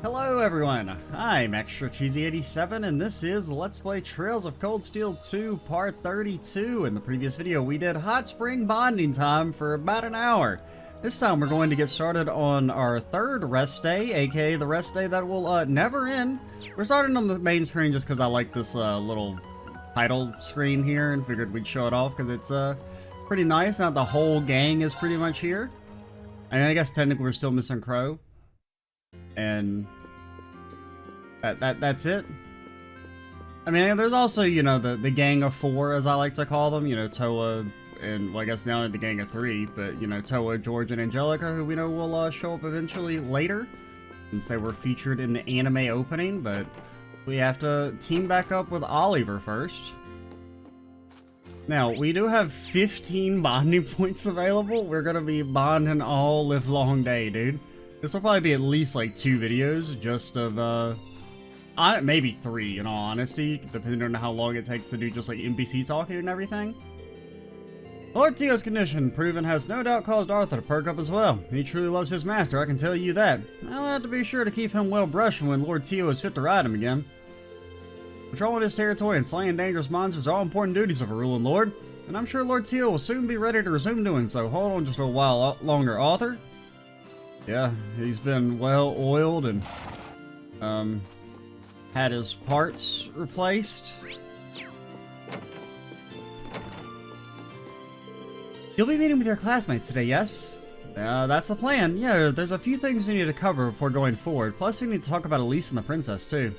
Hello everyone, I'm Extra Cheesy 87 and this is Let's Play Trails of Cold Steel 2 Part 32. In the previous video we did Hot Spring Bonding Time for about an hour. This time we're going to get started on our third rest day, aka the rest day that will never end. We're starting on the main screen just because I like this little title screen here and figured we'd show it off because it's pretty nice. Now the whole gang is pretty much here. And I guess technically we're still missing Crow. And that's it. I mean, there's also, you know, the gang of four, as I like to call them, you know, Toa, and well, I guess now the gang of three, but, you know, Toa, George, and Angelica, who we know will show up eventually later, since they were featured in the anime opening, but we have to team back up with Oliver first. Now, we do have 15 bonding points available. We're gonna be bonding all live long day, dude. This will probably be at least like 2 videos, just of, maybe 3 in all honesty, depending on how long it takes to do just like NPC talking and everything. Lord Teo's condition, proven, has no doubt caused Arthur to perk up as well. He truly loves his master, I can tell you that. I'll have to be sure to keep him well brushed when Lord Teo is fit to ride him again. Patrolling his territory and slaying dangerous monsters are all important duties of a ruling lord, and I'm sure Lord Teo will soon be ready to resume doing so. Hold on just a while longer, Arthur. Yeah, he's been well oiled and had his parts replaced. You'll be meeting with your classmates today, yes? That's the plan. Yeah, there's a few things we need to cover before going forward. Plus, we need to talk about Alisa and the princess, too.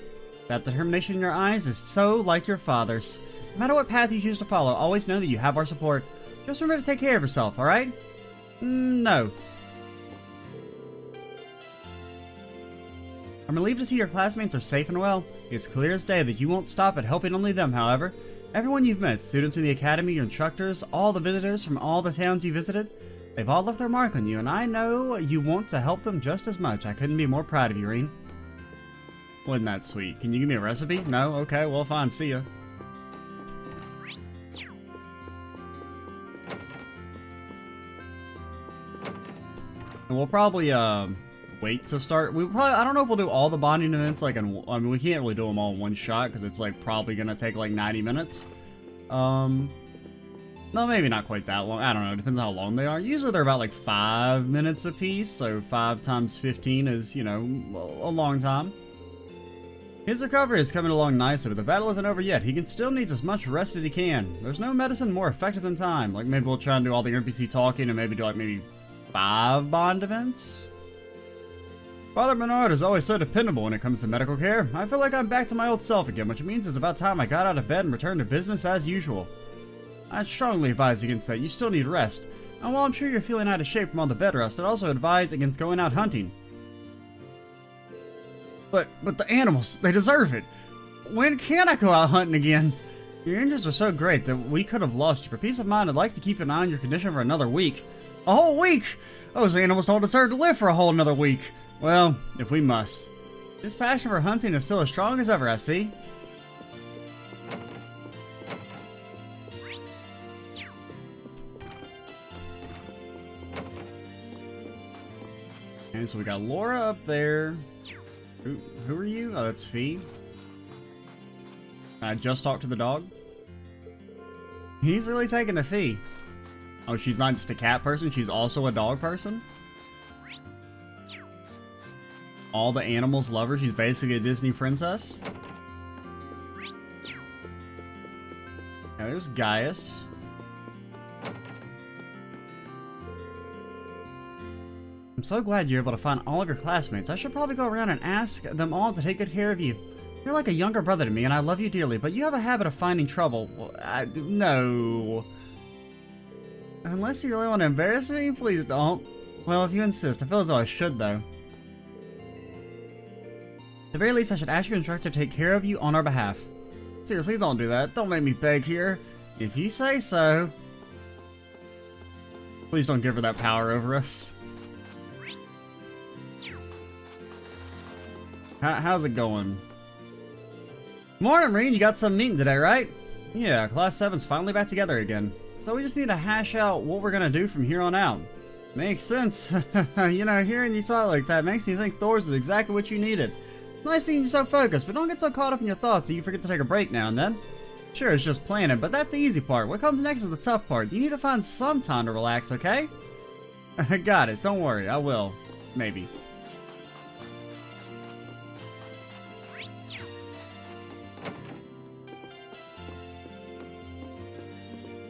That determination in your eyes is so like your father's. No matter what path you choose to follow, always know that you have our support. Just remember to take care of yourself, alright? No. I'm relieved to see your classmates are safe and well. It's clear as day that you won't stop at helping only them, however. Everyone you've met, students in the academy, your instructors, all the visitors from all the towns you visited, they've all left their mark on you, and I know you want to help them just as much. I couldn't be more proud of you, Reen. Wasn't that sweet? Can you give me a recipe? No? Okay, well fine, see ya. And we'll probably, wait to start. I don't know if we'll do all the bonding events like I mean, we can't really do them all in one shot because it's like probably gonna take like 90 minutes. No, maybe not quite that long. I don't know, it depends on how long they are. Usually they're about like 5 minutes a piece, so 5 times 15 is, you know, a long time. His recovery is coming along nicely, but the battle isn't over yet. He still needs as much rest as he can. There's no medicine more effective than time. Like maybe we'll try and do all the NPC talking and maybe do like maybe 5 bond events. Father Bernard is always so dependable when it comes to medical care. I feel like I'm back to my old self again, which means it's about time I got out of bed and returned to business as usual. I'd strongly advise against that. You still need rest. And while I'm sure you're feeling out of shape from all the bed rest, I'd also advise against going out hunting. But the animals, they deserve it. When can I go out hunting again? Your injuries are so great that we could have lost you. For peace of mind, I'd like to keep an eye on your condition for another week. A whole week? Those animals don't deserve to live for a whole another week. Well, if we must. This passion for hunting is still as strong as ever, I see. And so we got Laura up there. Who are you? Oh, that's Fee. I just talked to the dog. He's really taking a Fee. Oh, she's not just a cat person, she's also a dog person? All the animals love her. She's basically a Disney princess. Now there's Gaius. I'm so glad you're able to find all of your classmates. I should probably go around and ask them all to take good care of you. You're like a younger brother to me, and I love you dearly, but you have a habit of finding trouble. Well, no. Unless you really want to embarrass me, please don't. Well, if you insist. I feel as though I should, though. At the very least, I should ask your instructor to take care of you on our behalf. Seriously, don't do that. Don't make me beg here. If you say so. Please don't give her that power over us. How's it going? Morning, Reen. You got some meeting today, right? Yeah, Class 7's finally back together again. So we just need to hash out what we're gonna do from here on out. Makes sense. You know, hearing you talk like that makes me think Thor's is exactly what you needed. Nice seeing you so focused, but don't get so caught up in your thoughts that you forget to take a break now and then. Sure, it's just planning, but that's the easy part. What comes next is the tough part. You need to find some time to relax, okay? Got it. Don't worry. I will. Maybe.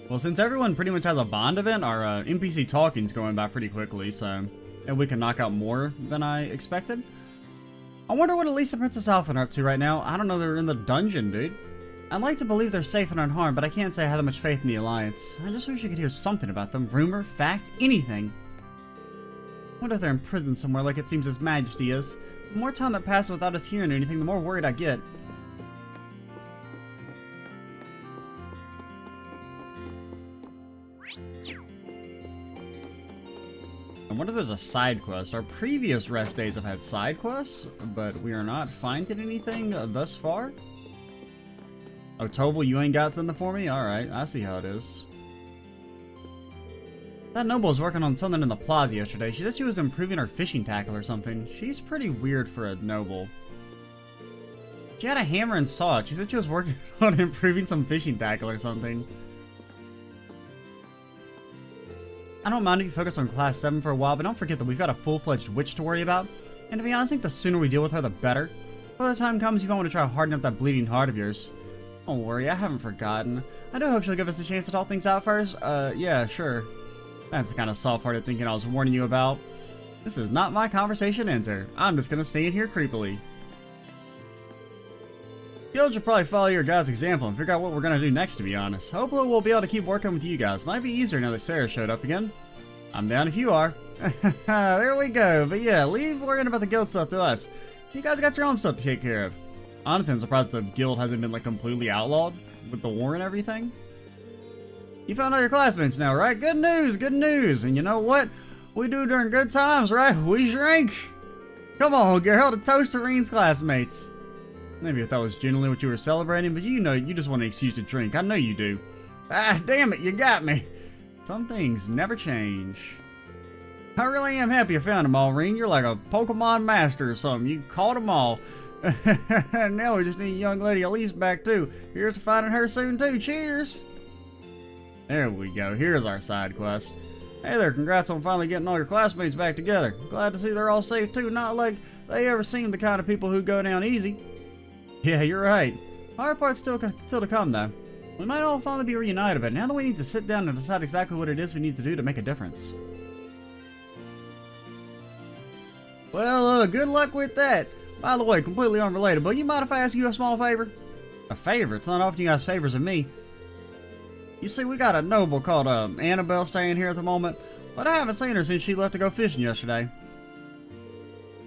Well, since everyone pretty much has a bond event, our NPC talking's going by pretty quickly, so... And we can knock out more than I expected. I wonder what Alisa and Princess Alpha are up to right now. I don't know, they're in the dungeon, dude. I'd like to believe they're safe and unharmed, but I can't say I have that much faith in the Alliance. I just wish you could hear something about them. Rumor, fact, anything. I wonder if they're in prison somewhere like it seems His Majesty is. The more time that passes without us hearing anything, the more worried I get. I wonder if there's a side quest. Our previous rest days have had side quests, but we are not finding anything thus far. Oh, Toval, you ain't got something for me? Alright, I see how it is. That noble was working on something in the plaza yesterday. She said she was improving her fishing tackle or something. She's pretty weird for a noble. She had a hammer and saw it. She said she was working on improving some fishing tackle or something. I don't mind if you focus on class 7 for a while, but don't forget that we've got a full-fledged witch to worry about. And to be honest, I think the sooner we deal with her, the better. By the time comes, you might want to try to harden up that bleeding heart of yours. Don't worry, I haven't forgotten. I do hope she'll give us a chance to talk things out first. Yeah, sure. That's the kind of soft-hearted thinking I was warning you about. This is not my conversation enter. I'm just gonna stay in here creepily. Guild should probably follow your guys' example and figure out what we're gonna do next, to be honest. Hopefully we'll be able to keep working with you guys. Might be easier now that Sarah showed up again. I'm down if you are. There we go. But yeah, leave worrying about the guild stuff to us. You guys got your own stuff to take care of. Honestly, I'm surprised the guild hasn't been like completely outlawed with the war and everything. You found all your classmates now, right? Good news, good news. And you know what we do during good times, right? We drink. Come on, girl, to toast to Reen's classmates. Maybe if that was genuinely what you were celebrating, but you know, you just want an excuse to drink. I know you do. Ah, damn it, you got me. Some things never change. I really am happy you found them all, Reen. You're like a Pokemon master or something. You caught them all. Now we just need young lady Alisa back too. Here's to finding her soon too. Cheers! There we go. Here's our side quest. Hey there, congrats on finally getting all your classmates back together. Glad to see they're all safe too. Not like they ever seem the kind of people who go down easy. Yeah, you're right. Hard part's still to come though. We might all finally be reunited, but now that we need to sit down and decide exactly what it is we need to do to make a difference. Well, good luck with that. By the way, completely unrelated, but you mind if I ask you a small favor? A favor? It's not often you ask favors of me. You see, we got a noble called Annabelle staying here at the moment, but I haven't seen her since she left to go fishing yesterday.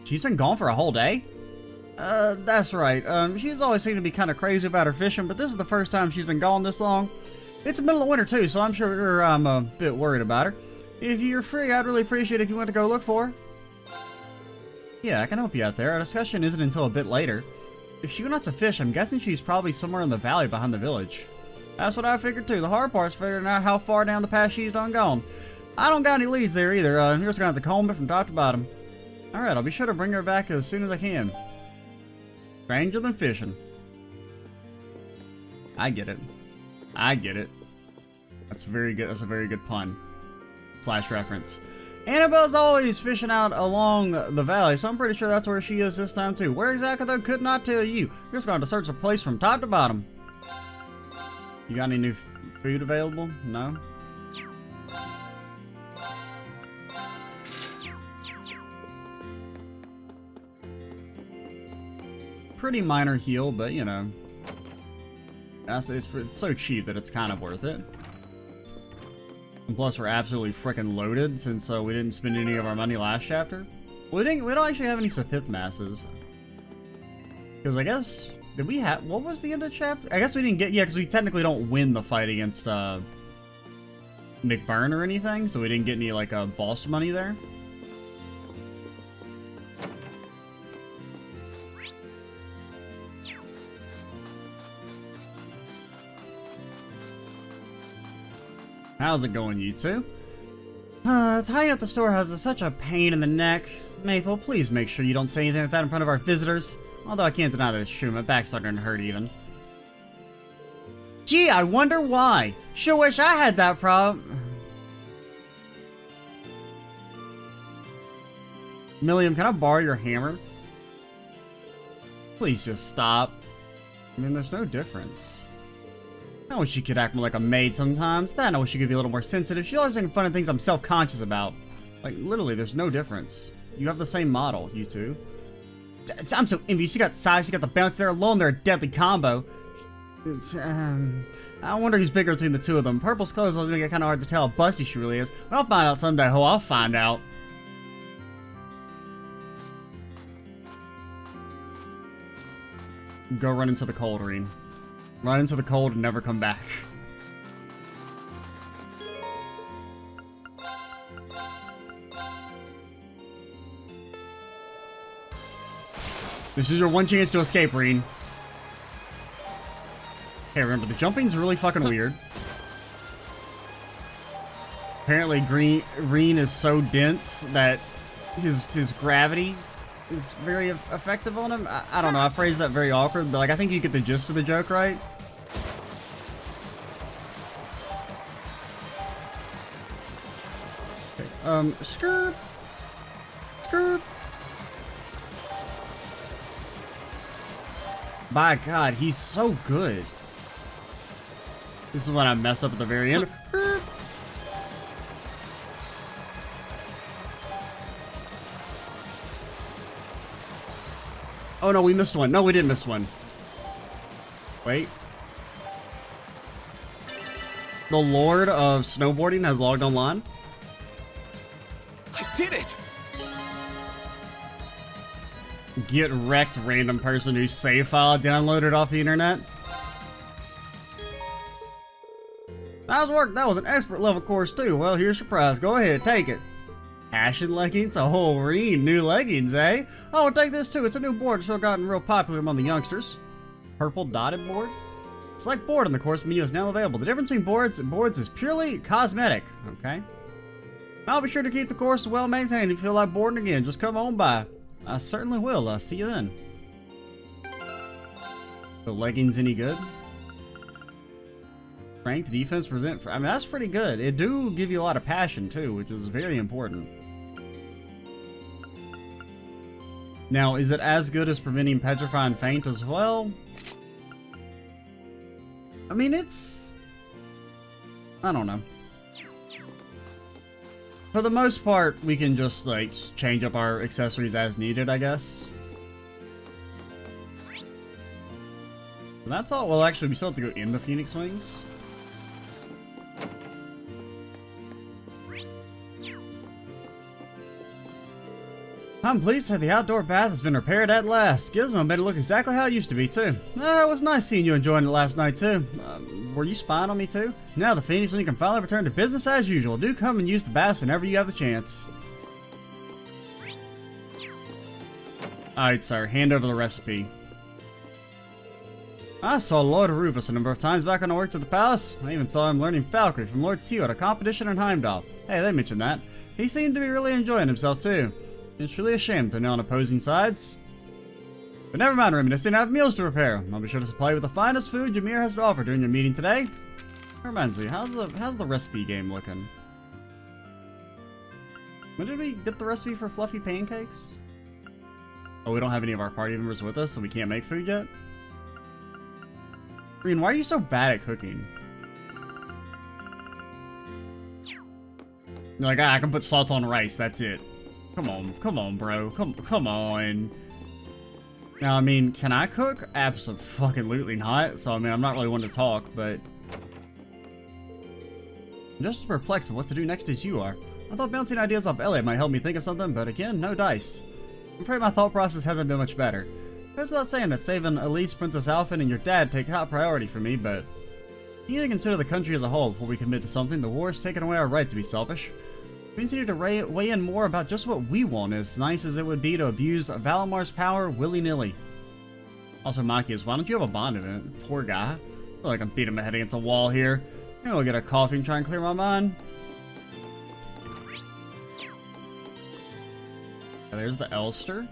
She's been gone for a whole day? That's right. She's always seemed to be kind of crazy about her fishing, but this is the first time she's been gone this long. It's the middle of winter too, so I'm sure I'm a bit worried about her. If you're free, I'd really appreciate it if you went to go look for her. Yeah, I can help you out there. Our discussion isn't until a bit later. If she went out to fish, I'm guessing she's probably somewhere in the valley behind the village. That's what I figured too. The hard part's figuring out how far down the path she's done gone. I don't got any leads there either. You're just gonna have to comb it from top to bottom. Alright, I'll be sure to bring her back as soon as I can. Stranger than fishing. I get it. I get it. That's very good. That's a very good pun. Slash reference. Annabelle's always fishing out along the valley, so I'm pretty sure that's where she is this time too. Where exactly though, could not tell you. You're just going to search the place from top to bottom. You got any new food available? No? Pretty minor heal, but you know. It's so cheap that it's kind of worth it. And plus, we're absolutely freaking loaded since we didn't spend any of our money last chapter. We don't actually have any Sapith masses. Because I guess, did we have, what was the end of the chapter? I guess we didn't get, yeah, because we technically don't win the fight against McBurn or anything, so we didn't get any like boss money there. How's it going, you two? Tidying up the storehouse is such a pain in the neck. Maple, please make sure you don't say anything like that in front of our visitors. Although I can't deny that it's true, my back's starting to hurt even. Gee, I wonder why. Sure wish I had that problem. Milliam, can I borrow your hammer? Please just stop. I mean, there's no difference. I wish you could act more like a maid sometimes. Then I wish you could be a little more sensitive. She's always making fun of things I'm self-conscious about. Like, literally, there's no difference. You have the same model, you two. I'm so envious. You got size, you got the bounce there alone. They're a deadly combo. I wonder who's bigger between the two of them. Purple's clothes was making it kind of hard to tell how busty she really is. But I'll find out someday. Oh, I'll find out. Go run into the cold, Reen. Run into the cold and never come back. This is your one chance to escape, Reen. Hey, remember, the jumping's really fucking weird. Apparently, Reen is so dense that his gravity is very effective on him. I don't know, I phrased that very awkward, but like, I think you get the gist of the joke, right? Okay, skirt. Skirt. By God, he's so good. This is when I mess up at the very end. Oh no, we missed one. No, we didn't miss one. Wait. The Lord of Snowboarding has logged online. I did it! Get wrecked, random person whose save file downloaded off the internet. Nice work. That was an expert level course too. Well, here's your prize. Go ahead, take it. Passion leggings? Oh, Reen, new leggings, eh? Oh, take this too. It's a new board. It's still gotten real popular among the youngsters. Purple dotted board? Select board in the course menu is now available. The difference between boards and boards is purely cosmetic. Okay. I'll be sure to keep the course well maintained. If you feel like boarding again, just come on by. I certainly will. I'll see you then. The leggings any good? Strength, defense, present. I mean, that's pretty good. It do give you a lot of passion too, which is very important. Now, is it as good as preventing petrifying faint as well? I mean, it's... I don't know. For the most part, we can just, like, change up our accessories as needed, I guess. And that's all. Well, actually, we still have to go in the Phoenix Wings. I'm pleased that the outdoor bath has been repaired at last. Gizmo made it look exactly how it used to be, too. It was nice seeing you enjoying it last night, too. Were you spying on me, too? Now the Phoenix Wing can finally return to business as usual. Do come and use the baths whenever you have the chance. Alright, sir. Hand over the recipe. I saw Lord Rufus a number of times back on the works at the palace. I even saw him learning falconry from Lord Tio at a competition in Heimdall. Hey, they mentioned that. He seemed to be really enjoying himself, too. It's really a shame they're now on opposing sides. But never mind reminiscing, I have meals to prepare. I'll be sure to supply you with the finest food Ymir has to offer during your meeting today. That reminds me, how's the recipe game looking? When did we get the recipe for fluffy pancakes? Oh, we don't have any of our party members with us, so we can't make food yet? Green, why are you so bad at cooking? You're like, I can put salt on rice, that's it. Come on, bro. Come on. Now, I mean, can I cook? Absolutely not. So, I mean, I'm not really one to talk, but... I'm just as perplexed with what to do next as you are. I thought bouncing ideas off Elliot might help me think of something, but again, no dice. I'm afraid my thought process hasn't been much better. It goes without saying that saving Elise, Princess Alphen, and your dad take top priority for me, but... You need to consider the country as a whole before we commit to something. The war has taken away our right to be selfish. We need to weigh in more about just what we want, as nice as it would be to abuse Valamar's power willy-nilly. Also, Machias, why don't you have a bond in it? Poor guy. I feel like I'm beating my head against a wall here. Maybe I'll get a coffee and try and clear my mind. There's the Elster.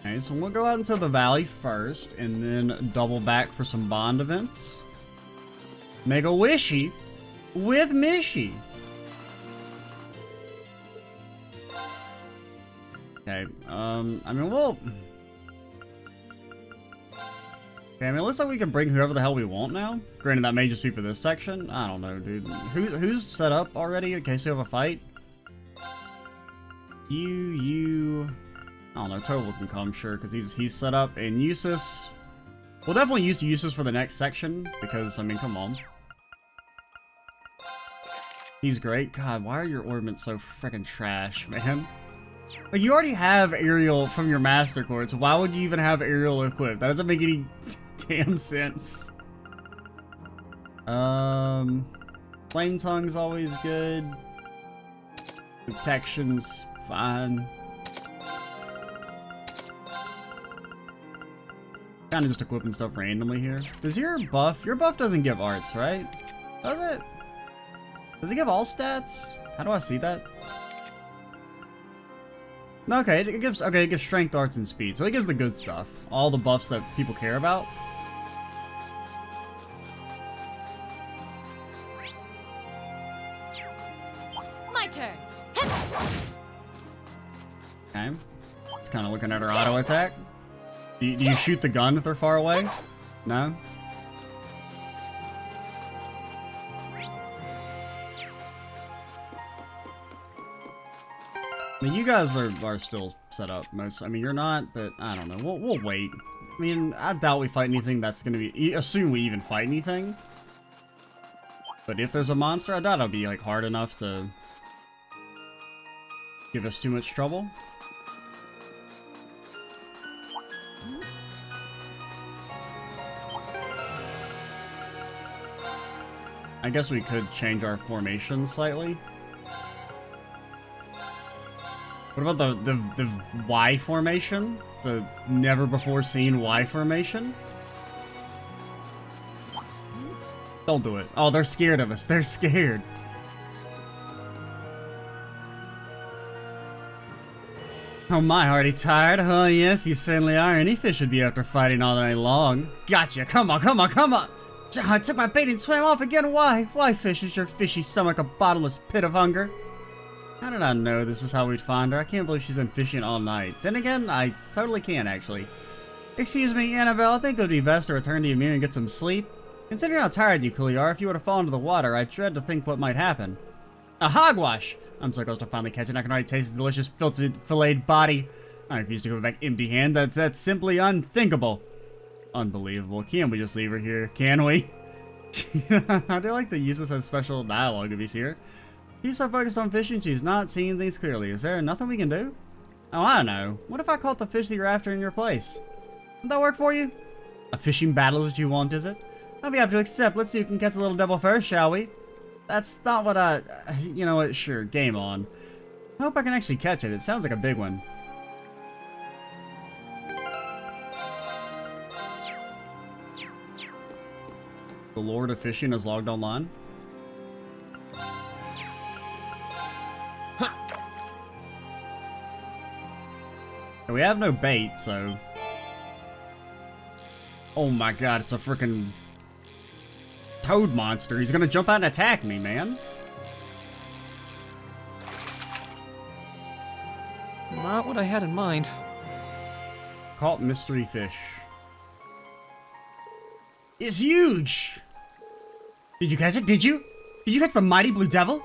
Okay, so we'll go out into the valley first, and then double back for some bond events. Make a wishy with Mishy. Okay, I mean, we'll... Okay, I mean, it looks like we can bring whoever the hell we want now. Granted, that may just be for this section. I don't know, dude. Who's set up already in case we have a fight? You... I don't know, Total can come, sure, because he's set up. And Eustace... We'll definitely use Eustace for the next section, because, I mean, come on. He's great. God, why are your ornaments so freaking trash, man? Like, you already have Ariel from your Master Course. Why would you even have Ariel equipped? That doesn't make any damn sense. Flame Tongue's always good. Protection's fine. Kinda just equipping stuff randomly here. Does your buff doesn't give arts, right? Does it? Does it give all stats? How do I see that? Okay, it gives strength, arts, and speed. So it gives the good stuff. All the buffs that people care about. My turn. Okay. Just kind of looking at her auto attack. Do you shoot the gun if they're far away? No? I mean, you guys are still set up. I mean, you're not, but I don't know. We'll wait. I mean, I doubt we fight anything that's gonna be... Assume we even fight anything. But if there's a monster, I doubt it'll be, like, hard enough to give us too much trouble. I guess we could change our formation slightly. What about the Y formation? The never before seen Y formation? Don't do it. Oh, they're scared of us. They're scared. Oh my, already tired? Oh yes, you certainly are. Any fish would be after fighting all night long. Gotcha. Come on, come on, come on. I took my bait and swam off again. Why? Why, fish? Is your fishy stomach a bottomless pit of hunger? How did I know this is how we'd find her? I can't believe she's been fishing all night. Then again, I totally can, actually. Excuse me, Annabelle, I think it would be best to return to your mirror and get some sleep. Considering how tired you clearly are, if you were to fall into the water, I dread to think what might happen. A hogwash! I'm so close to finally catching. I can already taste the delicious, filleted body. I refuse to go back empty-handed. That's simply unthinkable. Unbelievable. Can't we just leave her here? Can we? I do like the Eustace has special dialogue if he's here. He's so focused on fishing, she's not seeing things clearly. Is there nothing we can do? Oh, I don't know. What if I caught the fish that you're after in your place? Would that work for you? A fishing battle is what you want, is it? I'll be happy to accept. Let's see who can catch a little devil first, shall we? That's not what I... You know what? Sure, game on. I hope I can actually catch it. It sounds like a big one. The Lord of Fishing is logged online. We have no bait, so... Oh my god, it's a freaking toad monster. He's gonna jump out and attack me, man. Not what I had in mind. Caught mystery fish. It's huge! Did you catch it? Did you? Did you catch the mighty blue devil?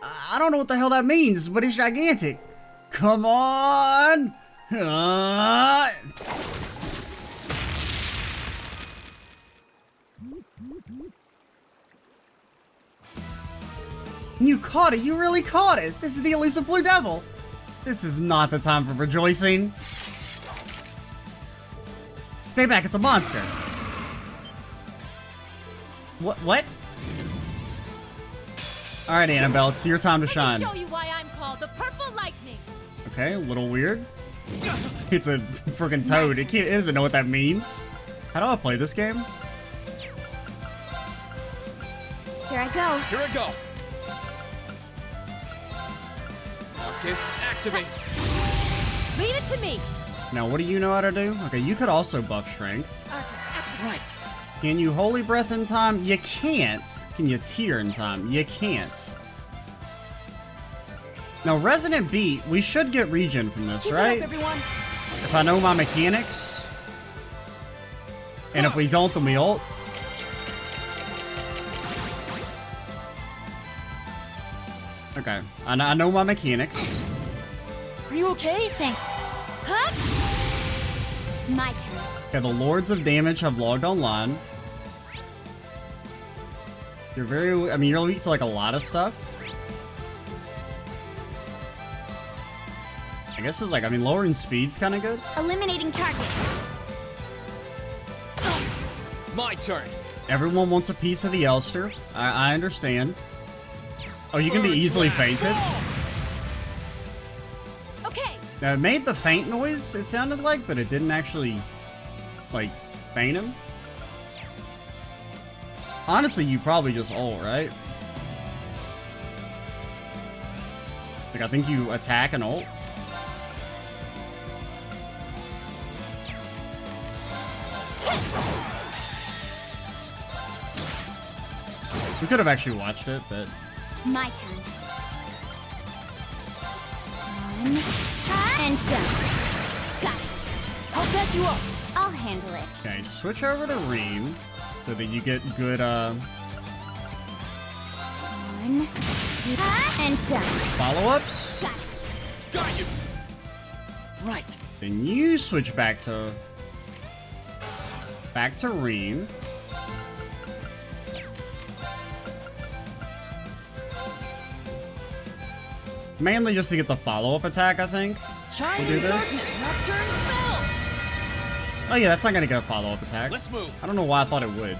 I don't know what the hell that means, but it's gigantic. Come on! You caught it! You really caught it! This is the elusive blue devil! This is not the time for rejoicing. Stay back, it's a monster. What? Alright, Annabelle, it's your time to shine. Let me show you why I'm called the Purple Lightning. Okay, a little weird. It's a freaking toad. It doesn't know what that means. How do I play this game? Here I go. Here I go. Focus, activate. Leave it to me. Now, what do you know how to do? Okay, you could also buff strength. Arcus, activate. Right. Can you holy breath in time? You can't. Can you tear in time? You can't. Now, Resident Beat, we should get regen from this, Keep right? it up, everyone. If I know my mechanics. And if we don't, then we ult. Okay, I know my mechanics. Are you okay? Thanks. Huh? My turn. Okay, the Lords of Damage have logged online. You're very, I mean, you're weak to like a lot of stuff. I guess it's like, I mean, lowering speed's kind of good. Eliminating targets. My turn. Everyone wants a piece of the Elster. I understand. Oh, you can be easily fainted. Okay. Now, it made the faint noise, it sounded like, but it didn't actually, like, faint him. Honestly, you probably just ult, right? Like, I think you attack and ult. We could have actually watched it, but... My turn. One. And done. Got it. I'll back you up. I'll handle it. Okay, switch over to Reem so that you get good, One. Two. And done. follow-ups. Got it. Got you. Right. Then you switch back to Reem. Mainly just to get the follow-up attack, I think. We'll do this. Nocturne spell. Oh yeah, that's not gonna get a follow-up attack. Let's move. I don't know why I thought it would.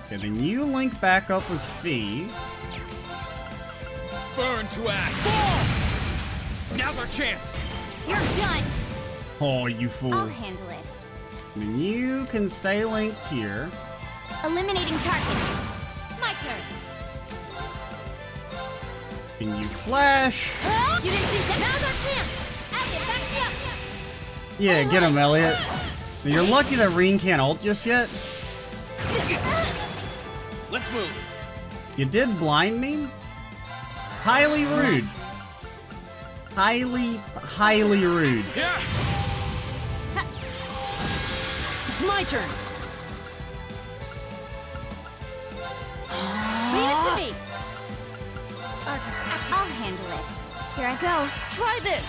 Okay, then you link back up with Fee. Burn to ash. Fall. Now's our chance. You're done. Oh, you fool. I'll handle it. Then you can stay linked here. Eliminating targets. My turn. Can you flash? You didn't see that. Now's our chance. Elliot, back me up. Yeah, get him, Elliot. Now, you're lucky that Reen can't ult just yet. Let's move. You did blind me? Highly rude. Highly rude. Yeah. It's my turn. Leave it to me. Arcus, I'll handle it. Here I go. Try this.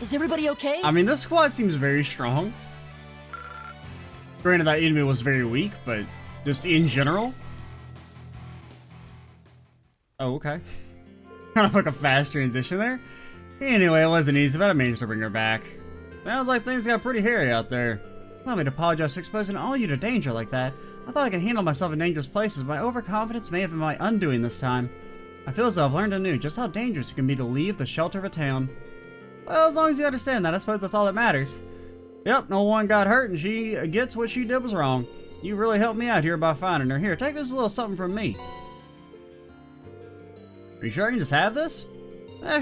Is everybody okay? I mean, this squad seems very strong. Granted, that enemy was very weak, but just in general. Oh, okay. Kind of like a fast transition there. Anyway, it wasn't easy, but I managed to bring her back. Sounds like things got pretty hairy out there. Allow me to apologize for exposing all you to danger like that. I thought I could handle myself in dangerous places, but my overconfidence may have been my undoing this time. I feel as though I've learned anew just how dangerous it can be to leave the shelter of a town. Well, as long as you understand that, I suppose that's all that matters. Yep, no one got hurt, and she gets what she did was wrong. You really helped me out here by finding her. Here, take this little something from me. Are you sure I can just have this?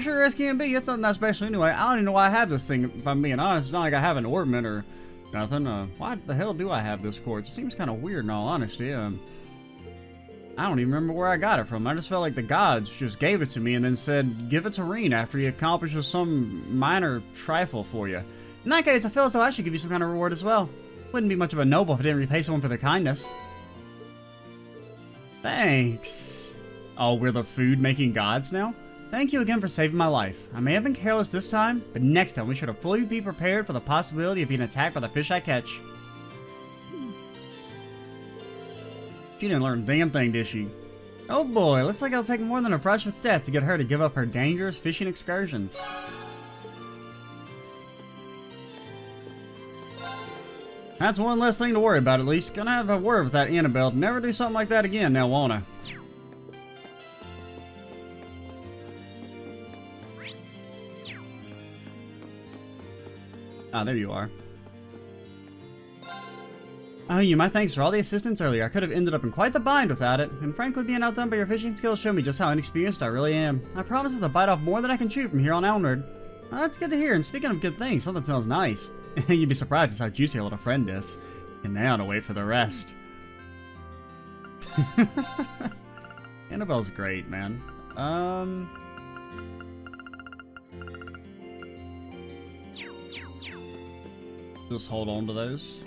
Sure as can be. It's nothing that special anyway. I don't even know why I have this thing, if I'm being honest. It's not like I have an ornament or nothing. Why the hell do I have this quartz? It seems kind of weird in all honesty. I don't even remember where I got it from. I just felt like the gods just gave it to me and then said, give it to Reen after he accomplishes some minor trifle for you. In that case, I feel as though I should give you some kind of reward as well. Wouldn't be much of a noble if I didn't repay someone for their kindness. Thanks. Oh, we're the food-making gods now? Thank you again for saving my life. I may have been careless this time, but next time we should have fully be prepared for the possibility of being attacked by the fish I catch. She didn't learn a damn thing, did she? Oh boy, looks like it'll take more than a brush with death to get her to give up her dangerous fishing excursions. That's one less thing to worry about, at least. Gonna have a word with that Annabelle to never do something like that again now, won't I? Ah, there you are. Oh, you, my thanks for all the assistance earlier. I could have ended up in quite the bind without it, and frankly, being outdone by your fishing skills showed me just how inexperienced I really am. I promise to bite off more than I can chew from here on onward. Oh, that's good to hear, and speaking of good things, something smells nice. You'd be surprised just how juicy our little friend is. And now to wait for the rest. Annabelle's great, man. Just hold on to those.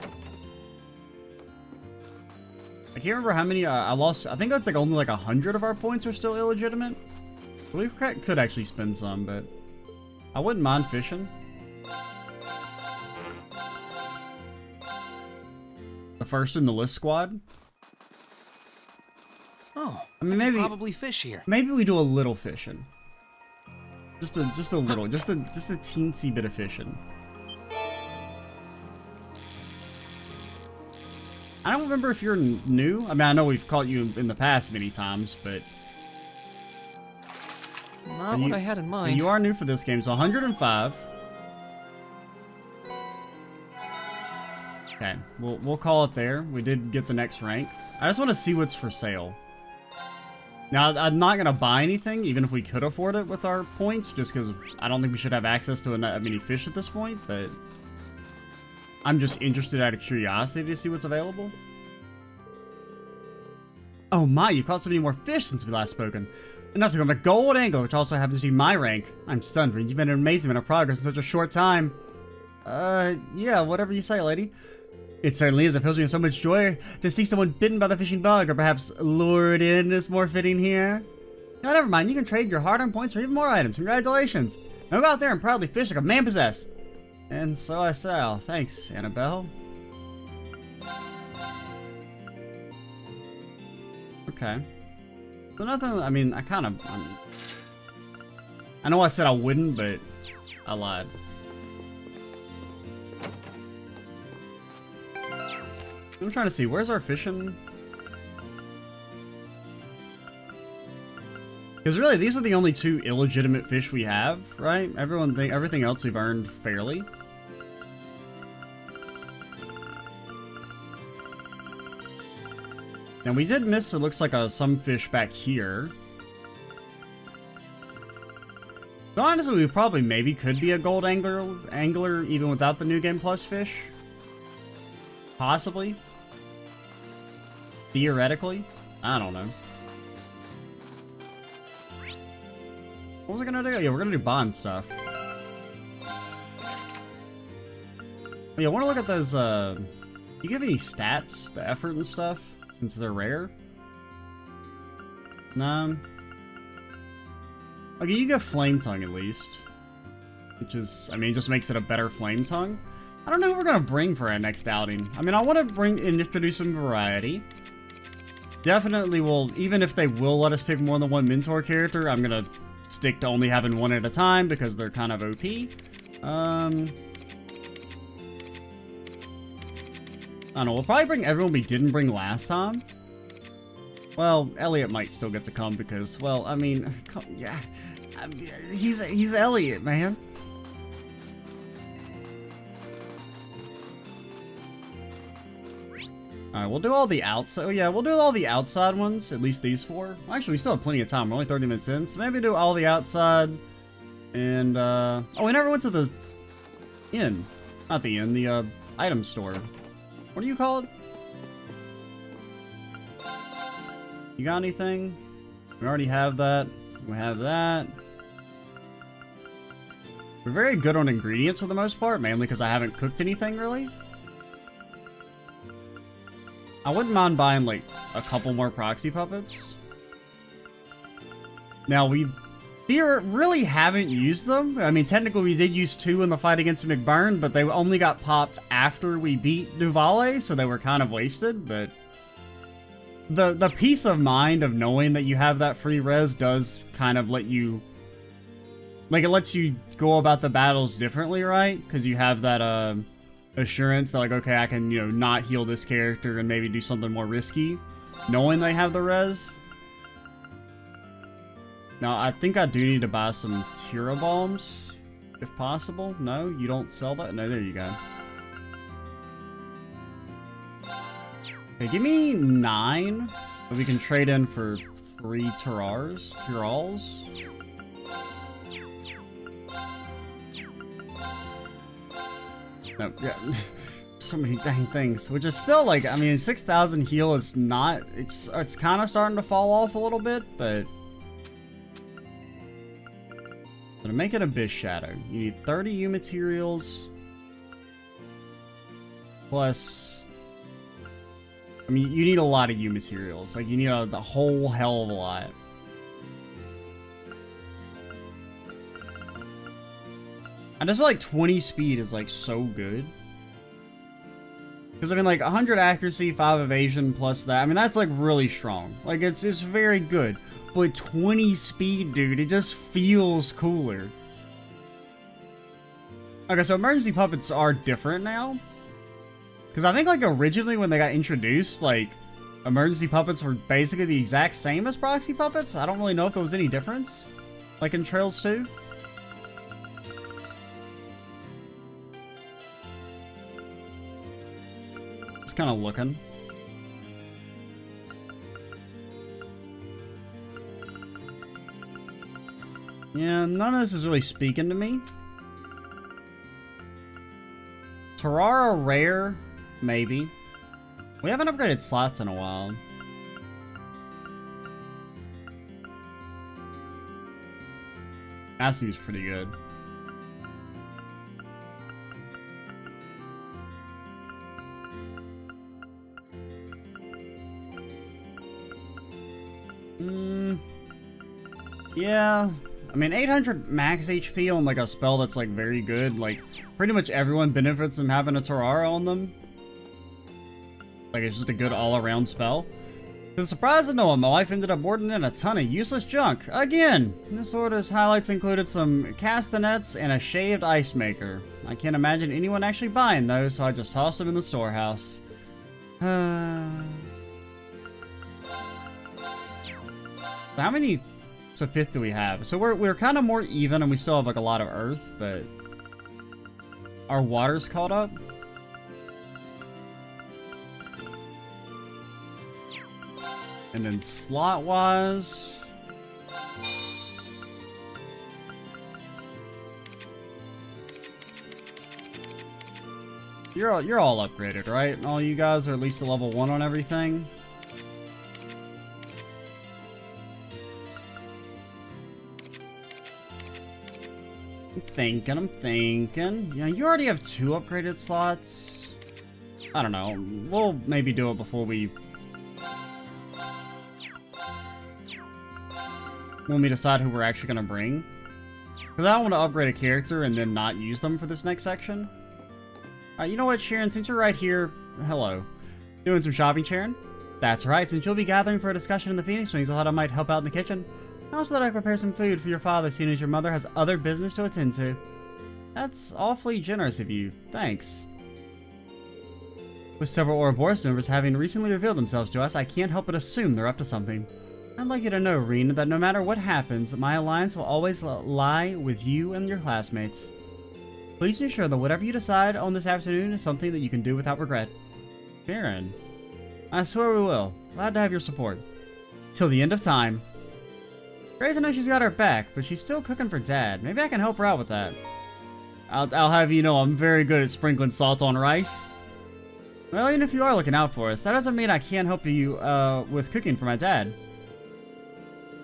I can't remember how many I lost. I think that's like only like 100 of our points are still illegitimate. We could actually spend some, but I wouldn't mind fishing. The first in the list squad. Oh, I mean, I could maybe probably fish here. Maybe we do a little fishing. Just a little, just a teensy bit of fishing. I don't remember if you're new. I mean, I know we've caught you in the past many times, but Not what I had in mind. you are new for this game, so 105. Okay, we'll call it there. We did get the next rank. I just want to see what's for sale. Now, I'm not gonna buy anything, even if we could afford it with our points, just because I don't think we should have access to that many fish at this point. But I'm just interested out of curiosity to see what's available. Oh my, you've caught so many more fish since we last spoken. Enough to go on a gold angler, which also happens to be my rank. I'm stunned, Reed. You've made an amazing amount of progress in such a short time. Yeah, whatever you say, lady. It certainly is. It fills me with so much joy to see someone bitten by the fishing bug, or perhaps lured in is more fitting here. No, never mind. You can trade your hard-earned points for even more items. Congratulations. Now go out there and proudly fish like a man possessed. And so I shall. Thanks, Annabelle. Okay. So nothing, I mean, I know I said I wouldn't, but I lied. I'm trying to see, where's our fishing? Because really, these are the only two illegitimate fish we have, right? Everything else we've earned fairly. And we did miss, it looks like, some fish back here. So honestly, we probably maybe could be a gold angler even without the New Game Plus fish. Possibly. Theoretically. I don't know. What was I gonna do? Yeah, we're gonna do bond stuff. Oh, yeah, I wanna look at those, do you give any stats? The effort and stuff? Since they're rare? No. Okay, you get Flame Tongue at least. Which is, I mean, it just makes it a better Flame Tongue. I don't know who we're gonna bring for our next outing. I mean, I want to bring and introduce some variety. Definitely will, even if they will let us pick more than one mentor character, I'm gonna stick to only having one at a time because they're kind of OP. I don't know, we'll probably bring everyone we didn't bring last time. Well, Elliot might still get to come because, well, I mean, yeah, he's Elliot, man. Alright, we'll do all the outside. Oh yeah, we'll do all the outside ones, at least these four. Actually, we still have plenty of time. We're only 30 minutes in, so maybe do all the outside. And, oh, we never went to the inn. Not the inn, the, item store. What do you call it? You got anything? We already have that. We have that. We're very good on ingredients for the most part, mainly because I haven't cooked anything, really. I wouldn't mind buying, like, a couple more proxy puppets. Now, we really haven't used them. I mean, technically, we did use 2 in the fight against McBurn, but they only got popped after we beat Duvale, so they were kind of wasted, but the peace of mind of knowing that you have that free res does kind of let you, like, it lets you go about the battles differently, right? Because you have that, assurance that, like, okay, I can, you know, not heal this character and maybe do something more risky, knowing they have the res. Now, I think I do need to buy some Tira Bombs. if possible. No, you don't sell that? No, there you go. Okay, give me 9 that we can trade in for 3 Turals. No, yeah. So many dang things, which is still like, I mean, 6,000 heal is not, it's kind of starting to fall off a little bit, but to make it Abyss Shadow, you need 30 U materials plus, I mean, you need a lot of U materials, like you need a whole hell of a lot. I just feel like 20 speed is like so good. Because I mean, like 100 accuracy, 5 evasion plus that. I mean, that's like really strong. Like it's very good. But 20 speed, dude, it just feels cooler. Okay, so emergency puppets are different now. Because I think like originally when they got introduced, like emergency puppets were basically the exact same as proxy puppets. I don't really know if there was any difference. Like in Trails 2. Kind of looking. Yeah, none of this is really speaking to me. Terrara rare, maybe. We haven't upgraded slots in a while. That seems pretty good. Yeah, I mean 800 max HP on like a spell that's like very good. Like pretty much everyone benefits from having a Terrara on them. Like it's just a good all-around spell. To the surprise of no one, my wife ended up boarding in a ton of useless junk. Again, this order's highlights included some castanets and a shaved ice maker. I can't imagine anyone actually buying those, so I just tossed them in the storehouse. How many Sepith do we have? So we're kind of more even, and we still have like a lot of earth, but our water's caught up. And then slot wise, you're all upgraded, right? All you guys are at least a level 1 on everything. I'm thinking. Yeah, you already have 2 upgraded slots. I don't know. We'll maybe do it before we... when we decide who we're actually going to bring. Because I don't want to upgrade a character and then not use them for this next section. You know what, Sharon? Since you're right here... Hello. Doing some shopping, Sharon? That's right. Since you'll be gathering for a discussion in the Phoenix Wings, I thought I might help out in the kitchen. I also thought I'd prepare some food for your father, seeing as your mother has other business to attend to. That's awfully generous of you. Thanks. With several Ouroboros members having recently revealed themselves to us, I can't help but assume they're up to something. I'd like you to know, Reen, that no matter what happens, my alliance will always lie with you and your classmates. Please ensure that whatever you decide on this afternoon is something that you can do without regret. Sharon. I swear we will. Glad to have your support. Till the end of time. Grace, I know she's got her back, but she's still cooking for Dad. Maybe I can help her out with that. I'll have you know I'm very good at sprinkling salt on rice. Well, even if you are looking out for us, that doesn't mean I can't help you with cooking for my dad.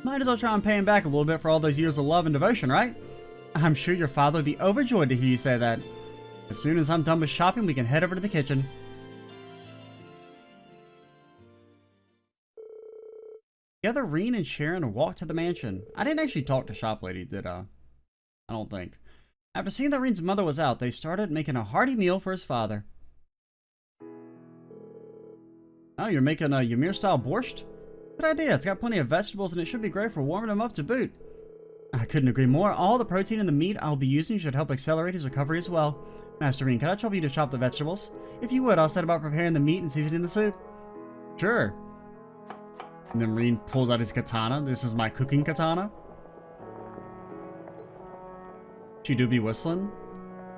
Might as well try and pay him back a little bit for all those years of love and devotion, right? I'm sure your father would be overjoyed to hear you say that. As soon as I'm done with shopping, we can head over to the kitchen. Together, Reen and Sharon walked to the mansion. I didn't actually talk to Shop Lady, did I? I don't think. After seeing that Reen's mother was out, they started making a hearty meal for his father. Oh, you're making a Ymir-style borscht? Good idea. It's got plenty of vegetables and it should be great for warming him up to boot. I couldn't agree more. All the protein in the meat I'll be using should help accelerate his recovery as well. Master Reen, could I trouble you to chop the vegetables? If you would, I'll set about preparing the meat and seasoning the soup. Sure. And then Reen pulls out his katana. This is my cooking katana. She do be whistling.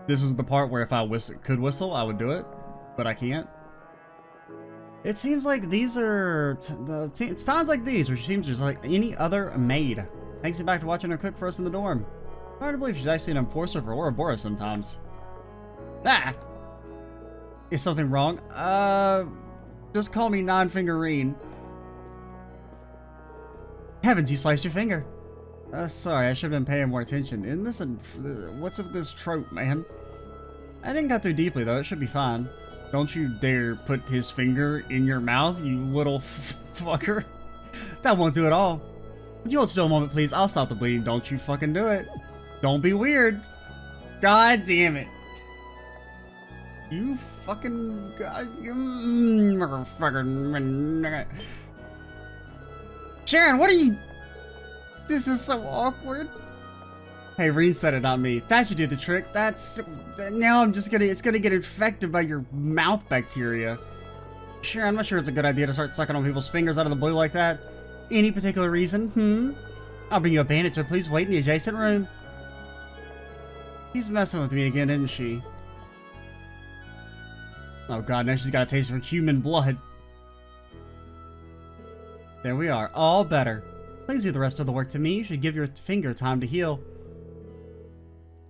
This is the part where if I could whistle, I would do it, but I can't. It seems like these are it's times like these where she seems just like any other maid. Takes me back to watching her cook for us in the dorm. Hard to believe she's actually an enforcer for Ouroboros sometimes. Ah! Is something wrong? Just call me Nine-Fingerine. Heavens, you sliced your finger. Sorry, I should have been paying more attention. Isn't this what's with this trope, man? I didn't got too deeply, though. It should be fine. Don't you dare put his finger in your mouth, you little fucker. That won't do at all. Would you hold still a moment, please? I'll stop the bleeding. Don't you fucking do it. Don't be weird. God damn it. You fucking... motherfucker. Sharon, what are you... This is so awkward. Hey, Reen said it, not me. That should do the trick. Now I'm just it's gonna get infected by your mouth bacteria. Sure, I'm not sure it's a good idea to start sucking on people's fingers out of the blue like that. Any particular reason? I'll bring you a bandage, so please wait in the adjacent room. She's messing with me again, isn't she? Oh god, now she's got a taste for human blood. There we are, all better. Please leave the rest of the work to me. You should give your finger time to heal.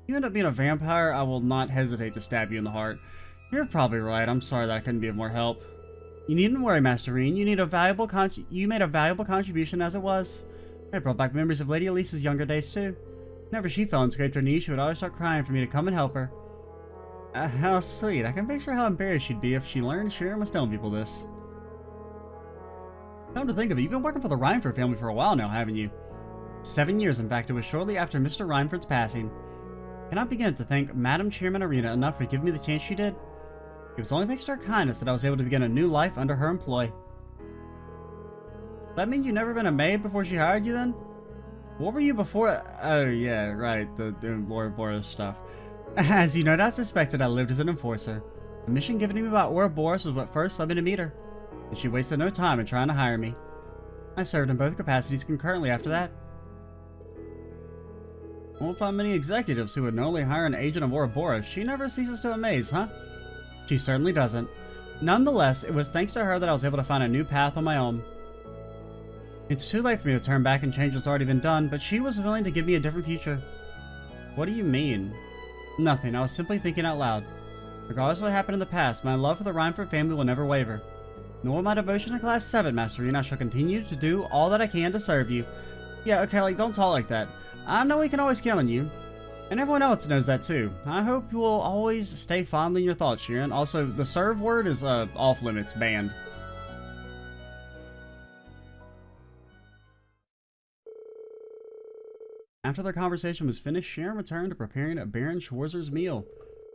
You end up being a vampire, I will not hesitate to stab you in the heart. You're probably right. I'm sorry that I couldn't be of more help. You needn't worry, Master Reen. You made a valuable contribution as it was. I brought back memories of Lady Alisa's younger days too. Whenever she fell and scraped her knee, she would always start crying for me to come and help her. How sweet. I can picture how embarrassed she'd be if she learned Sharon was telling people this. Come to think of it, you've been working for the Rhineford family for a while now, haven't you? 7 years, in fact. It was shortly after Mr. Rhineford's passing. Cannot begin to thank Madam Chairman Arena enough for giving me the chance she did. It was only thanks to her kindness that I was able to begin a new life under her employ. Does that mean you've never been a maid before she hired you then? What were you before? Oh yeah, right, the Ouroboros stuff. As you no doubt suspected, I lived as an enforcer. The mission given to me by Ouroboros was what first led me to meet her, and she wasted no time in trying to hire me. I served in both capacities concurrently after that. I won't find many executives who would normally hire an agent of Ouroboros. She never ceases to amaze, huh? She certainly doesn't. Nonetheless, it was thanks to her that I was able to find a new path on my own. It's too late for me to turn back and change what's already been done, but she was willing to give me a different future. What do you mean? Nothing, I was simply thinking out loud. Regardless of what happened in the past, my love for the Rhineford family will never waver. Nor my devotion to Class 7, Master Reen. I shall continue to do all that I can to serve you. Yeah, okay, like, don't talk like that. I know we can always count on you. And everyone else knows that too. I hope you will always stay fondly in your thoughts, Sharon. Also, the serve word is off limits, banned. After their conversation was finished, Sharon returned to preparing Baron Schwarzer's meal.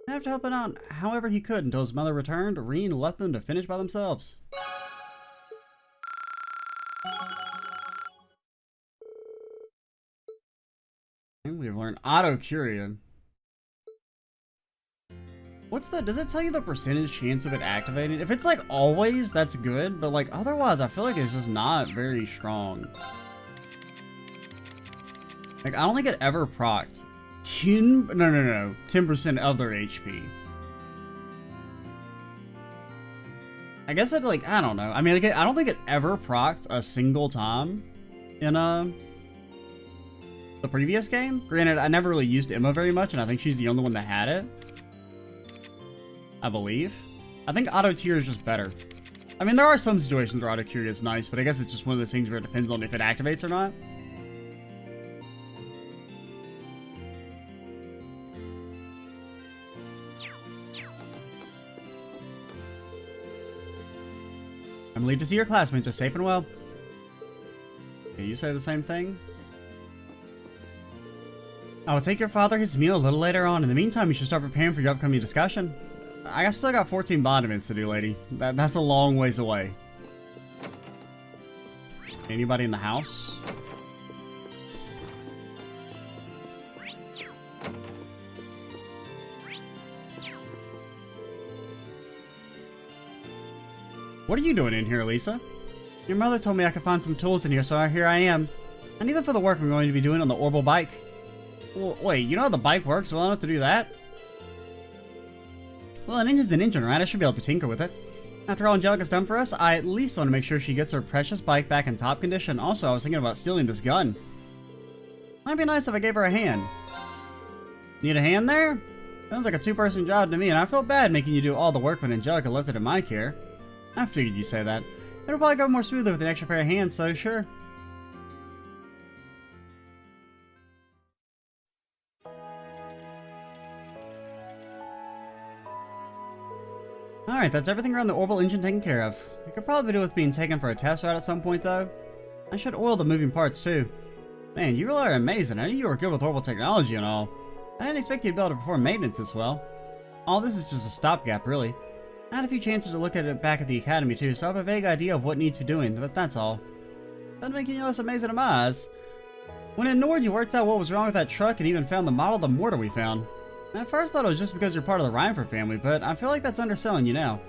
And after helping out however he could until his mother returned, Reen left them to finish by themselves. And we've learned Auto-Curia. What's the, does it tell you the percentage chance of it activating? If it's like always, that's good, but like otherwise I feel like it's just not very strong. Like I don't think it ever procced 10% of their HP. I guess it like, I don't know. I mean, like, I don't think it ever procced a single time in the previous game. Granted, I never really used Emma very much, and I think she's the only one that had it. I believe. I think Auto Tier is just better. I mean, there are some situations where Auto Tier is nice, but I guess it's just one of those things where it depends on if it activates or not. I'm relieved to see your classmates are safe and well. Okay, you say the same thing? I will take your father his meal a little later on. In the meantime, you should start preparing for your upcoming discussion. I still got 14 bondaments to do, lady. That's a long ways away. Anybody in the house? What are you doing in here, Alisa? Your mother told me I could find some tools in here, so here I am. I need them for the work I'm going to be doing on the Orbital bike. Wait, you know how the bike works well enough to do that? Well, an engine's an engine, right? I should be able to tinker with it. After all Angelica's done for us, I at least want to make sure she gets her precious bike back in top condition. Also, I was thinking about stealing this gun. Might be nice if I gave her a hand. Need a hand there? Sounds like a two-person job to me, and I feel bad making you do all the work when Angelica left it in my care. I figured you'd say that. It'll probably go more smoothly with an extra pair of hands, so sure. Alright, that's everything around the orbital engine taken care of. We could probably do with being taken for a test ride at some point, though. I should oil the moving parts, too. Man, you really are amazing. I knew you were good with orbital technology and all. I didn't expect you to be able to perform maintenance as well. All this is just a stopgap, really. I had a few chances to look at it back at the academy, too, so I have a vague idea of what needs to be doing, but that's all. Doesn't make you less amazing in my eyes. When in Nord, you worked out what was wrong with that truck and even found the model of the mortar we found. At first I thought it was just because you're part of the Reinford family, but I feel like that's underselling you now.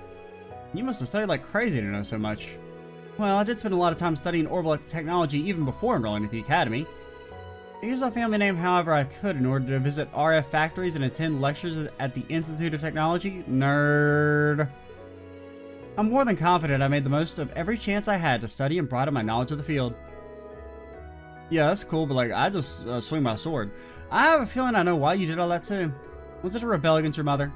You must have studied like crazy to know so much. Well, I did spend a lot of time studying orbital technology even before enrolling at the academy. I used my family name however I could in order to visit RF factories and attend lectures at the Institute of Technology. Nerd. I'm more than confident I made the most of every chance I had to study and broaden my knowledge of the field. Yeah, that's cool, but like, I just swing my sword. I have a feeling I know why you did all that too. Was it a rebellion against your mother?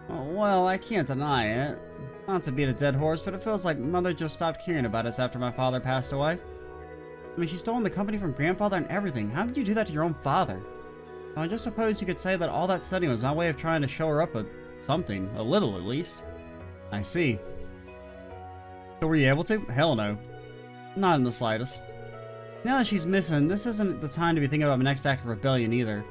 Oh, well, I can't deny it. Not to beat a dead horse, but it feels like Mother just stopped caring about us after my father passed away. I mean, she stole the company from Grandfather and everything. How could you do that to your own father? Well, I just suppose you could say that all that studying was my way of trying to show her up a something. A little, at least. I see. So were you able to? Hell no. Not in the slightest. Now that she's missing, this isn't the time to be thinking about my next act of rebellion either.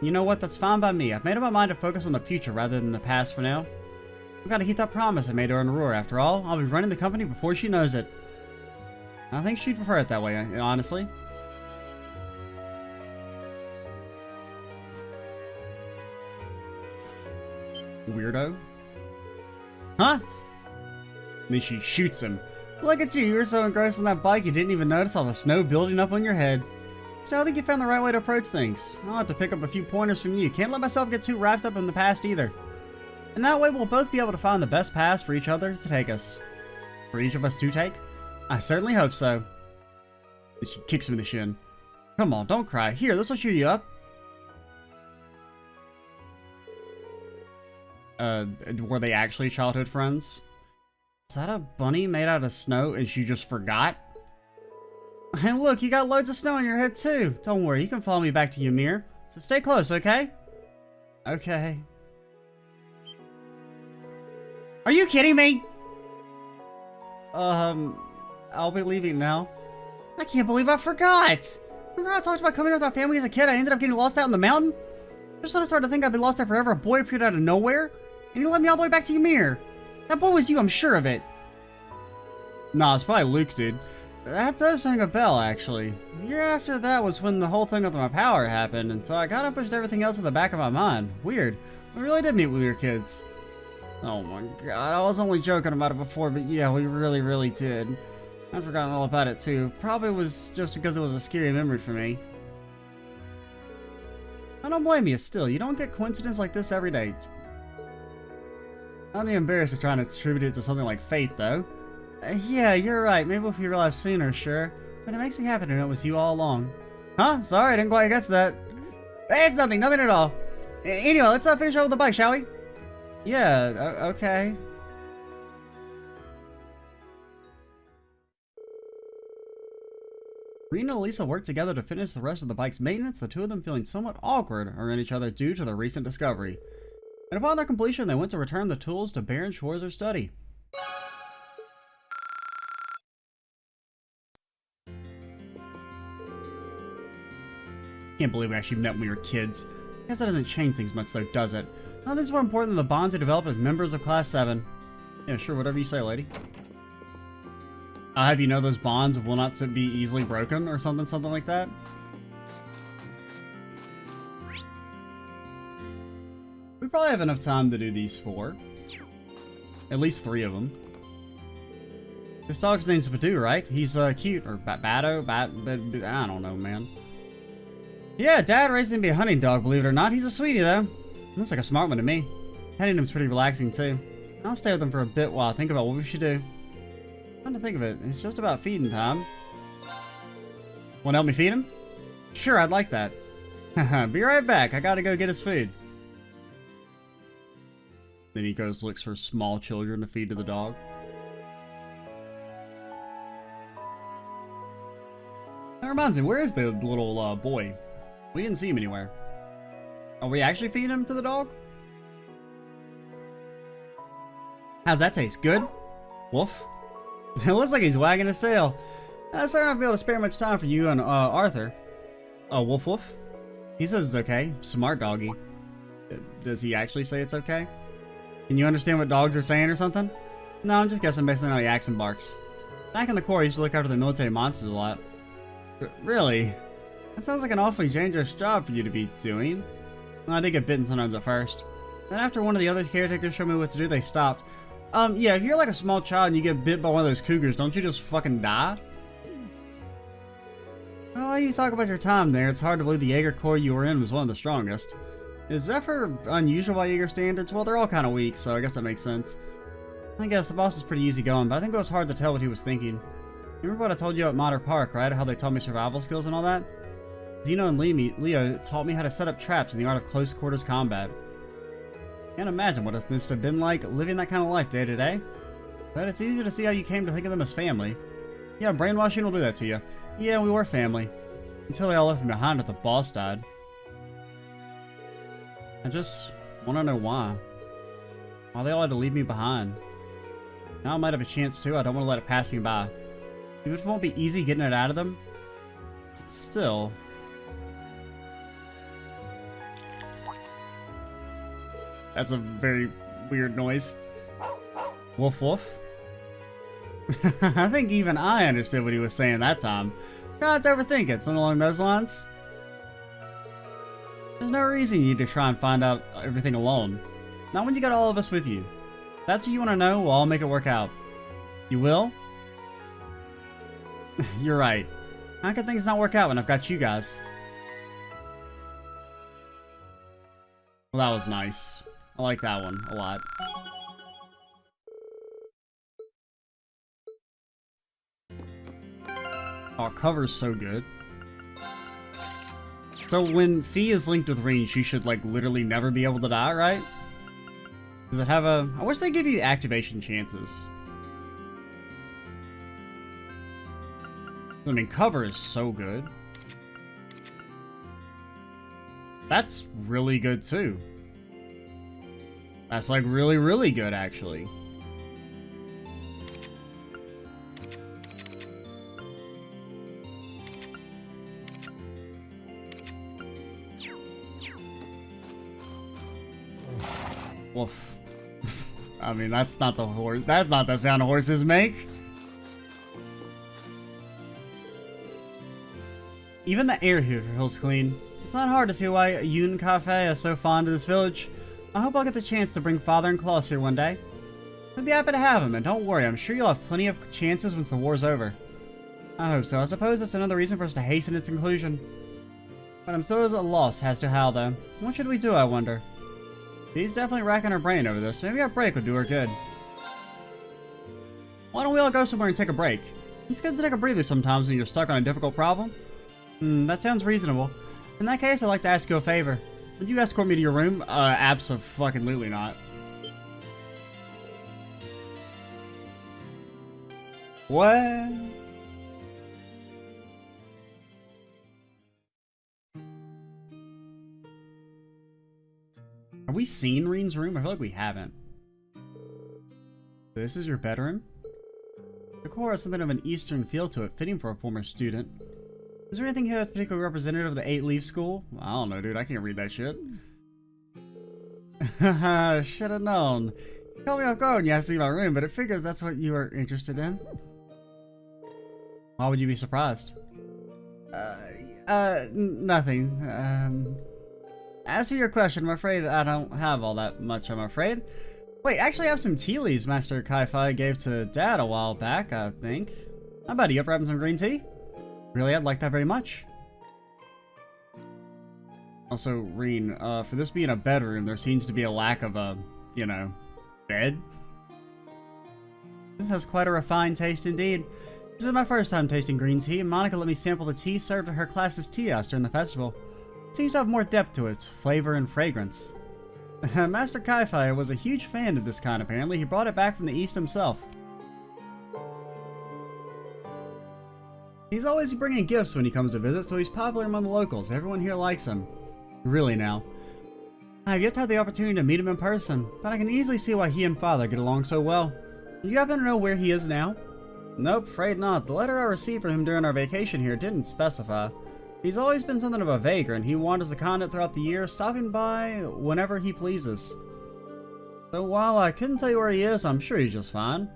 You know what? That's fine by me. I've made up my mind to focus on the future rather than the past for now. I've got to keep that promise I made her in Aurora. After all, I'll be running the company before she knows it. I think she'd prefer it that way, honestly. Weirdo. Huh? Then she shoots him. Look at you, you were so engrossed in that bike you didn't even notice all the snow building up on your head. So I think you found the right way to approach things. I'll have to pick up a few pointers from you. Can't let myself get too wrapped up in the past either. And that way we'll both be able to find the best paths for each other to take us. For each of us to take? I certainly hope so. She kicks him in the shin. Come on, don't cry. Here, this will cheer you up. Were they actually childhood friends? Is that a bunny made out of snow and she just forgot? And look, you got loads of snow on your head too. Don't worry, you can follow me back to Ymir. So stay close, okay? Okay. Are you kidding me? I'll be leaving now. I can't believe I forgot! Remember how I talked about coming with my family as a kid? I ended up getting lost out in the mountain? Just when I started to think I'd be lost there forever, a boy appeared out of nowhere, and he led me all the way back to Ymir. That boy was you, I'm sure of it. Nah, it's probably Luke, dude. That does ring a bell, actually. The year after that was when the whole thing with my power happened, and so I kinda pushed everything else to the back of my mind. Weird. We really did meet when we were kids. Oh my god, I was only joking about it before, but yeah, we really, really did. I'd forgotten all about it too. Probably was just because it was a scary memory for me. I don't blame you still. You don't get coincidence like this every day. I'd be embarrassed to try and attribute it to something like fate, though. Yeah, you're right. Maybe if we realized sooner, sure. But it makes me happy to know it was you all along. Huh? Sorry, I didn't quite get to that. It's nothing at all. Anyway, let's finish up with the bike, shall we? Yeah, okay. Rena and Alisa worked together to finish the rest of the bike's maintenance, the two of them feeling somewhat awkward around each other due to their recent discovery. And upon their completion, they went to return the tools to Baron Schwartz's study. Can't believe we actually met when we were kids. Guess that doesn't change things much though, does it? Nothing's more important than the bonds they developed as members of Class 7. Yeah, sure, whatever you say, lady. I'll have you know those bonds will not be easily broken or something like that. We probably have enough time to do these 4. At least 3 of them. This dog's name's Badoo, right? He's cute. Or Bado? I don't know, man. Yeah, Dad raised him to be a hunting dog, believe it or not. He's a sweetie, though. Looks like a smart one to me. Petting him's pretty relaxing, too. I'll stay with him for a bit while I think about what we should do. Come to think of it, it's just about feeding time. Want to help me feed him? Sure, I'd like that. Be right back. I gotta go get his food. Then he goes looks for small children to feed to the dog. That reminds me, where is the little boy? We didn't see him anywhere. Are we actually feeding him to the dog? How's that taste? Good? Woof? It looks like he's wagging his tail. Sorry not to be able to spare much time for you and Arthur. Oh, woof woof? He says it's okay. Smart doggy. Does he actually say it's okay? Can you understand what dogs are saying or something? No, I'm just guessing based on how he acts and barks. Back in the Corps, he used to look after the military monsters a lot. Really? That sounds like an awfully dangerous job for you to be doing. Well, I did get bitten sometimes at first. Then after one of the other caretakers showed me what to do, they stopped. Yeah, if you're like a small child and you get bit by one of those cougars, don't you just fucking die? Oh, you talk about your time there. It's hard to believe the Jaeger Corps you were in was one of the strongest. Is Zephyr unusual by Jaeger standards? Well, they're all kind of weak, so I guess that makes sense. I guess the boss is pretty easygoing, but I think it was hard to tell what he was thinking. You remember what I told you at Modder Park, right? How they taught me survival skills and all that? Zeno and Leo taught me how to set up traps in the art of close quarters combat. Can't imagine what it must have been like living that kind of life day to day. But it's easier to see how you came to think of them as family. Yeah, brainwashing will do that to you. Yeah, we were family. Until they all left me behind after the boss died. I just want to know why. Why they all had to leave me behind. Now I might have a chance too, I don't want to let it pass me by. Even if it won't be easy getting it out of them. Still. That's a very weird noise. Woof woof. I think even I understood what he was saying that time. Try not to overthink it, something along those lines. There's no reason you need to try and find out everything alone. Not when you got all of us with you. If that's what you want to know, well, I'll make it work out. You will? You're right. How can things not work out when I've got you guys? Well, that was nice. I like that one a lot. Our cover's so good. So when Fee is linked with Ring, she should like literally never be able to die, right? Does it have a... I wish they give you activation chances. I mean, cover is so good. That's really good too. That's like really, really good actually. Woof. I mean, that's not the horse. That's not the sound horses make. Even the air here feels clean. It's not hard to see why Yoon Cafe is so fond of this village. I hope I'll get the chance to bring Father and Klaus here one day. I'd be happy to have him, and don't worry, I'm sure you'll have plenty of chances once the war's over. I hope so. I suppose that's another reason for us to hasten its conclusion. But I'm still at a loss as to how, though. What should we do, I wonder? He's definitely racking her brain over this. Maybe a break would do her good. Why don't we all go somewhere and take a break? It's good to take a breather sometimes when you're stuck on a difficult problem. That sounds reasonable. In that case, I'd like to ask you a favor. Would you escort me to your room? Abso-fucking-lutely not. What? Have we seen Reen's room? I feel like we haven't. This is your bedroom? The decor has something of an Eastern feel to it, fitting for a former student. Is there anything here that's particularly representative of the 8-Leaf School? I don't know, dude. I can't read that shit. Haha, should have known. You called me off guard when you asked to see my room, but it figures that's what you are interested in. Why would you be surprised? Nothing. As for your question, I'm afraid I don't have all that much, I'm afraid. Wait, actually I have some tea leaves Master Kai-Fi gave to Dad a while back, I think. How about you up for having some green tea? Really, I'd like that very much. Also, Reen, for this being a bedroom, there seems to be a lack of a, you know, bed. This has quite a refined taste indeed. This is my first time tasting green tea, and Monica let me sample the tea served at her class's tea house during the festival. It seems to have more depth to its flavor and fragrance. Master Kai-Fi was a huge fan of this kind, apparently. He brought it back from the East himself. He's always bringing gifts when he comes to visit, so he's popular among the locals. Everyone here likes him. Really now. I have yet to have the opportunity to meet him in person, but I can easily see why he and Father get along so well. Do you happen to know where he is now? Nope, afraid not. The letter I received from him during our vacation here didn't specify. He's always been something of a vagrant. He wanders the continent throughout the year, stopping by whenever he pleases. So while I couldn't tell you where he is, I'm sure he's just fine.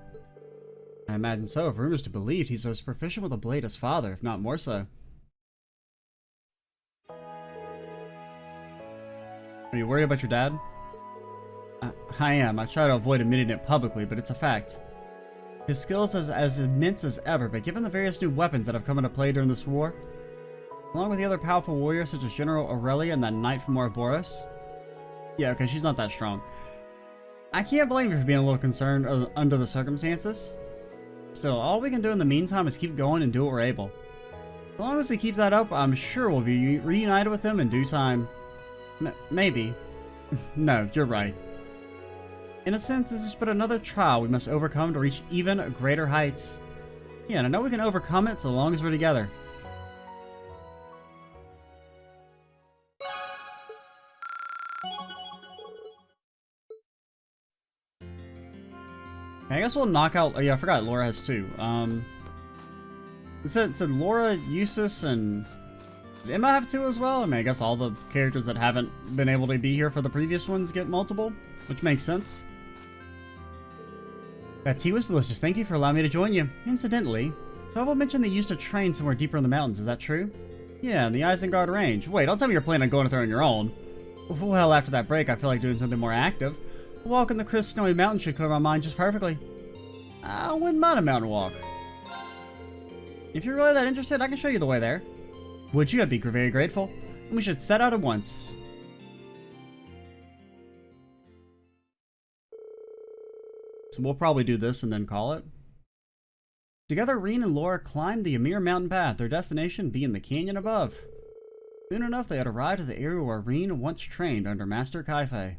I imagine so, if rumors to believe he's as proficient with a blade as Father, if not more so. Are you worried about your dad? I am. I try to avoid admitting it publicly, but it's a fact. His skills are as immense as ever, but given the various new weapons that have come into play during this war, along with the other powerful warriors such as General Aurelia and that knight from Ouroboros. Yeah, okay, she's not that strong. I can't blame you for being a little concerned under the circumstances. Still, all we can do in the meantime is keep going and do what we're able. As long as we keep that up, I'm sure we'll be reunited with him in due time. Maybe. No, you're right. In a sense, this is but another trial we must overcome to reach even greater heights. Yeah, and I know we can overcome it so long as we're together. I guess we'll knock out... Oh yeah, I forgot Laura has two. It said Laura, Eustace, and... Does Emma have two as well? I mean, I guess all the characters that haven't been able to be here for the previous ones get multiple, which makes sense. That tea was delicious. Thank you for allowing me to join you. Incidentally, Tova mentioned they used to train somewhere deeper in the mountains. Is that true? Yeah, in the Isengard Range. Wait, don't tell me you're planning on going there on your own. Well, after that break, I feel like doing something more active. A walk in the crisp, snowy mountains should clear my mind just perfectly. I wouldn't mind a mountain walk. If you're really that interested, I can show you the way there. Would you? I'd be very grateful. And we should set out at once. So we'll probably do this and then call it. Together, Reen and Laura climbed the Ymir mountain path, their destination being the canyon above. Soon enough, they had arrived at the area where Reen once trained under Master Kai-Fei.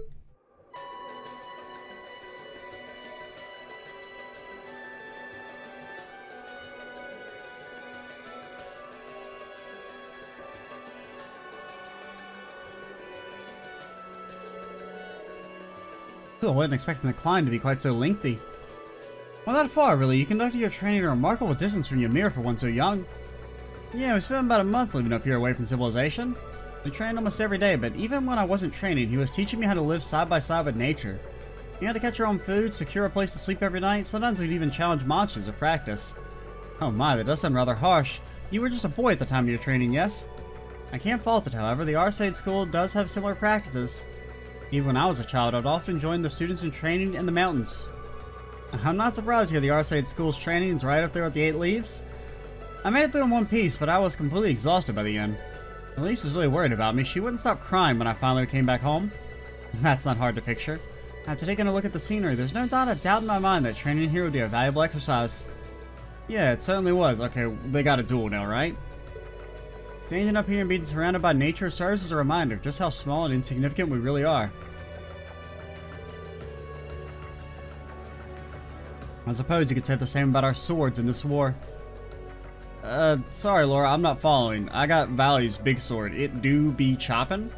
I wasn't expecting the climb to be quite so lengthy. Well, not far, really. You conducted your training at a remarkable distance from Ymir for one so young. Yeah, we spent about a month living up here away from civilization. We trained almost every day, but even when I wasn't training, he was teaching me how to live side by side with nature. You had to catch your own food, secure a place to sleep every night, sometimes we'd even challenge monsters at practice. Oh my, that does sound rather harsh. You were just a boy at the time of your training, yes? I can't fault it, however. The Arcade School does have similar practices. Even when I was a child, I'd often join the students in training in the mountains. I'm not surprised to hear the Arcade School's training is right up there with the 8 Leaves. I made it through in one piece, but I was completely exhausted by the end. Alisa's really worried about me. She wouldn't stop crying when I finally came back home. That's not hard to picture. After taking a look at the scenery, there's no doubt in my mind that training here would be a valuable exercise. Yeah, it certainly was. Okay, they got a duel now, right? Standing up here and being surrounded by nature serves as a reminder of just how small and insignificant we really are. I suppose you could say the same about our swords in this war. Sorry Laura, I'm not following. I got Valley's big sword. It do be chopping?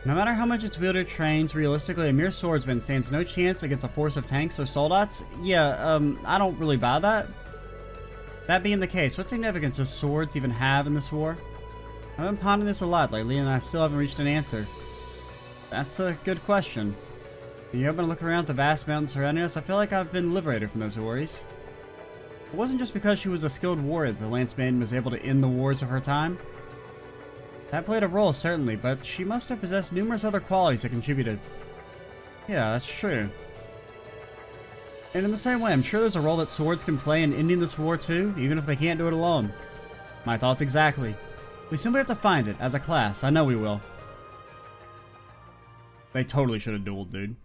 No matter how much its wielder trains, realistically a mere swordsman stands no chance against a force of tanks or soldats. Yeah, I don't really buy that. That being the case, what significance does swords even have in this war? I've been pondering this a lot lately and I still haven't reached an answer. That's a good question. When you open a look around at the vast mountains surrounding us, I feel like I've been liberated from those worries. It wasn't just because she was a skilled warrior that the Lance Maiden was able to end the wars of her time. That played a role, certainly, but she must have possessed numerous other qualities that contributed. Yeah, that's true. And in the same way, I'm sure there's a role that swords can play in ending this war too, even if they can't do it alone. My thoughts exactly. We simply have to find it, as a class. I know we will. They totally should have dueled, dude.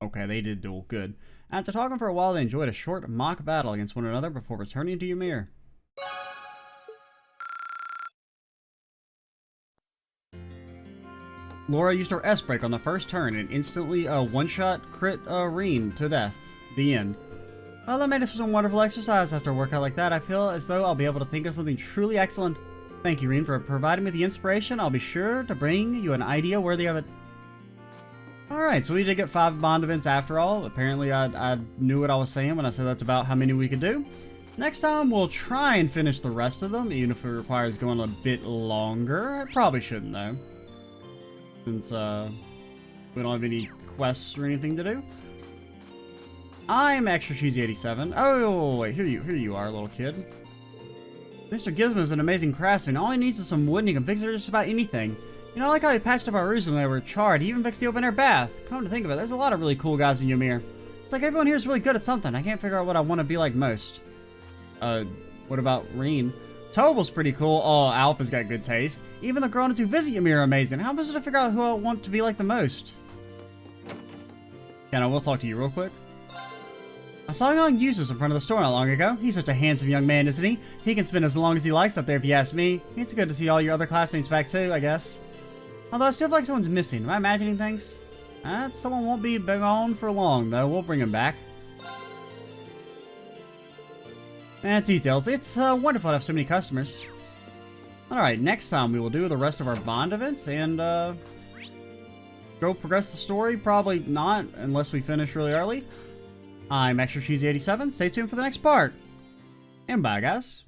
Okay, they did duel. Good. After talking for a while, they enjoyed a short mock battle against one another before returning to Ymir. Laura used her S-break on the first turn and instantly one-shot crit Reen to death. The end. Well, that made it for some wonderful exercise. After a workout like that, I feel as though I'll be able to think of something truly excellent. Thank you, Reen, for providing me the inspiration. I'll be sure to bring you an idea worthy of it. Alright, so we did get 5 bond events after all. Apparently I knew what I was saying when I said that's about how many we could do. Next time, we'll try and finish the rest of them, even if it requires going a bit longer. I probably shouldn't, though. Since, we don't have any quests or anything to do. I'm Extra Cheesy 87. Oh, wait, here you are, little kid. Mr. Gizmo's an amazing craftsman. All he needs is some wood and he can fix it just about anything. You know, I like how he patched up our roofs when they were charred. He even fixed the open-air bath. Come to think of it, there's a lot of really cool guys in Ymir. It's like everyone here is really good at something. I can't figure out what I want to be like most. What about Reen? Tobel's pretty cool. Oh, Alpha's got good taste. Even the grown-ups who visit Ymir are amazing. How am I supposed to figure out who I want to be like the most? Kenna, we'll talk to you real quick. I saw young Eustace in front of the store not long ago. He's such a handsome young man, isn't he? He can spend as long as he likes up there if you ask me. It's good to see all your other classmates back too, I guess. Although I still feel like someone's missing. Am I imagining things? Someone won't be gone for long, though. We'll bring him back. Details. It's wonderful to have so many customers. Alright, next time we will do the rest of our bond events and go progress the story. Probably not, unless we finish really early. I'm Extra Cheesy 87. Stay tuned for the next part. And bye, guys.